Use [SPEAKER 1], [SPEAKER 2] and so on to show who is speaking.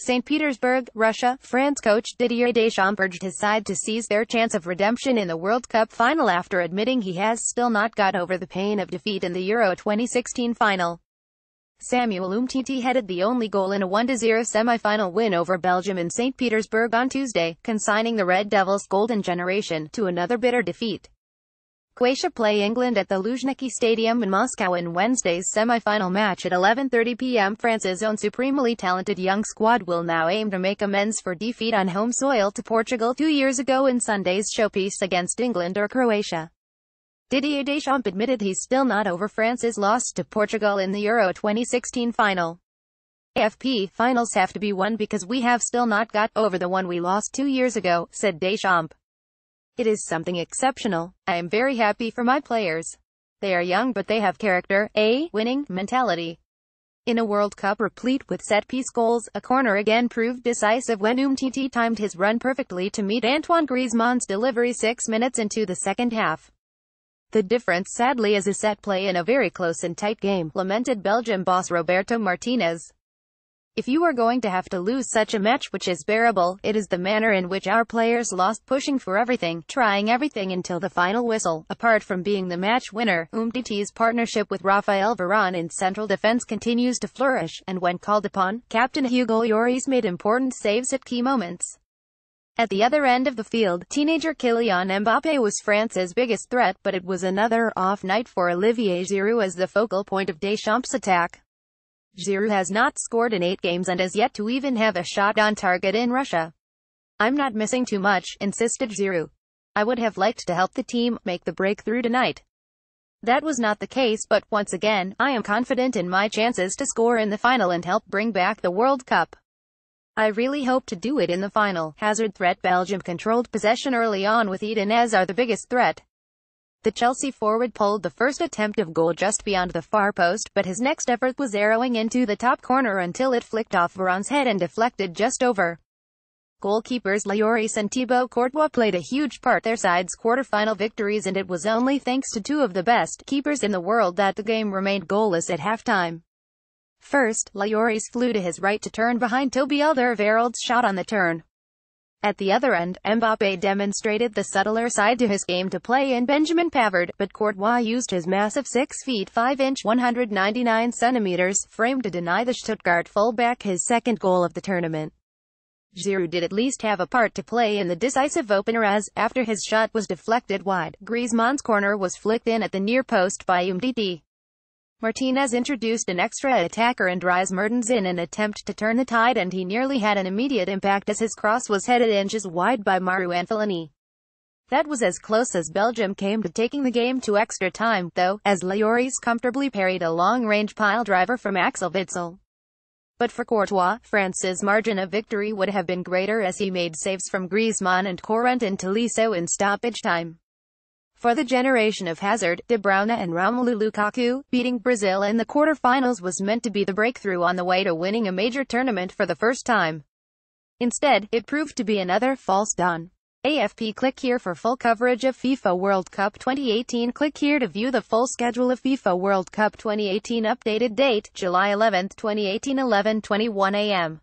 [SPEAKER 1] St. Petersburg, Russia. France coach Didier Deschamps urged his side to seize their chance of redemption in the World Cup final after admitting he has still not got over the pain of defeat in the Euro 2016 final. Samuel Umtiti headed the only goal in a 1-0 semi-final win over Belgium in St. Petersburg on Tuesday, consigning the Red Devils' golden generation to another bitter defeat. Croatia play England at the Luzhniki Stadium in Moscow in Wednesday's semi-final match at 11:30 p.m. France's own supremely talented young squad will now aim to make amends for defeat on home soil to Portugal 2 years ago in Sunday's showpiece against England or Croatia. Didier Deschamps admitted he's still not over France's loss to Portugal in the Euro 2016 final. AFP finals have to be won because we have still not got over the one we lost 2 years ago, said Deschamps. It is something exceptional. I am very happy for my players. They are young but they have character, a winning mentality. In a World Cup replete with set-piece goals, a corner again proved decisive when Umtiti timed his run perfectly to meet Antoine Griezmann's delivery 6 minutes into the second half. The difference sadly is a set play in a very close and tight game, lamented Belgium boss Roberto Martinez. If you are going to have to lose such a match which is bearable, it is the manner in which our players lost, pushing for everything, trying everything until the final whistle. Apart from being the match winner, Umtiti's partnership with Raphael Varane in central defense continues to flourish, and when called upon, Captain Hugo Lloris made important saves at key moments. At the other end of the field, teenager Kylian Mbappé was France's biggest threat, but it was another off night for Olivier Giroud as the focal point of Deschamps' attack. Giroud has not scored in 8 games and has yet to even have a shot on target in Russia. I'm not missing too much, insisted Giroud. I would have liked to help the team make the breakthrough tonight. That was not the case, but once again, I am confident in my chances to score in the final and help bring back the World Cup. I really hope to do it in the final. Hazard threat. Belgium controlled possession early on with Eden Hazard the biggest threat. The Chelsea forward pulled the first attempt of goal just beyond the far post, but his next effort was arrowing into the top corner until it flicked off Varane's head and deflected just over. Goalkeepers Lloris and Thibaut Courtois played a huge part in their side's quarter-final victories, and it was only thanks to 2 of the best keepers in the world that the game remained goalless at halftime. First, Lloris flew to his right to turn behind Toby Alderweireld's shot on the turn. At the other end, Mbappé demonstrated the subtler side to his game to play in Benjamin Pavard, but Courtois used his massive 6 feet 5 inch (199 centimeters) frame to deny the Stuttgart fullback his second goal of the tournament. Giroud did at least have a part to play in the decisive opener as, after his shot was deflected wide, Griezmann's corner was flicked in at the near post by Umtiti. Martinez introduced an extra attacker and Dries Mertens in an attempt to turn the tide, and he nearly had an immediate impact as his cross was headed inches wide by Marouane Fellaini. That was as close as Belgium came to taking the game to extra time, though, as Lloris comfortably parried a long-range pile driver from Axel Witsel. But for Courtois, France's margin of victory would have been greater as he made saves from Griezmann and Corentin Tolisso in stoppage time. For the generation of Hazard, De Bruyne and Romelu Lukaku, beating Brazil in the quarter-finals was meant to be the breakthrough on the way to winning a major tournament for the first time. Instead, it proved to be another false dawn. AFP. Click here for full coverage of FIFA World Cup 2018. Click here to view the full schedule of FIFA World Cup 2018. Updated date, July 11, 2018, 11:21 a.m.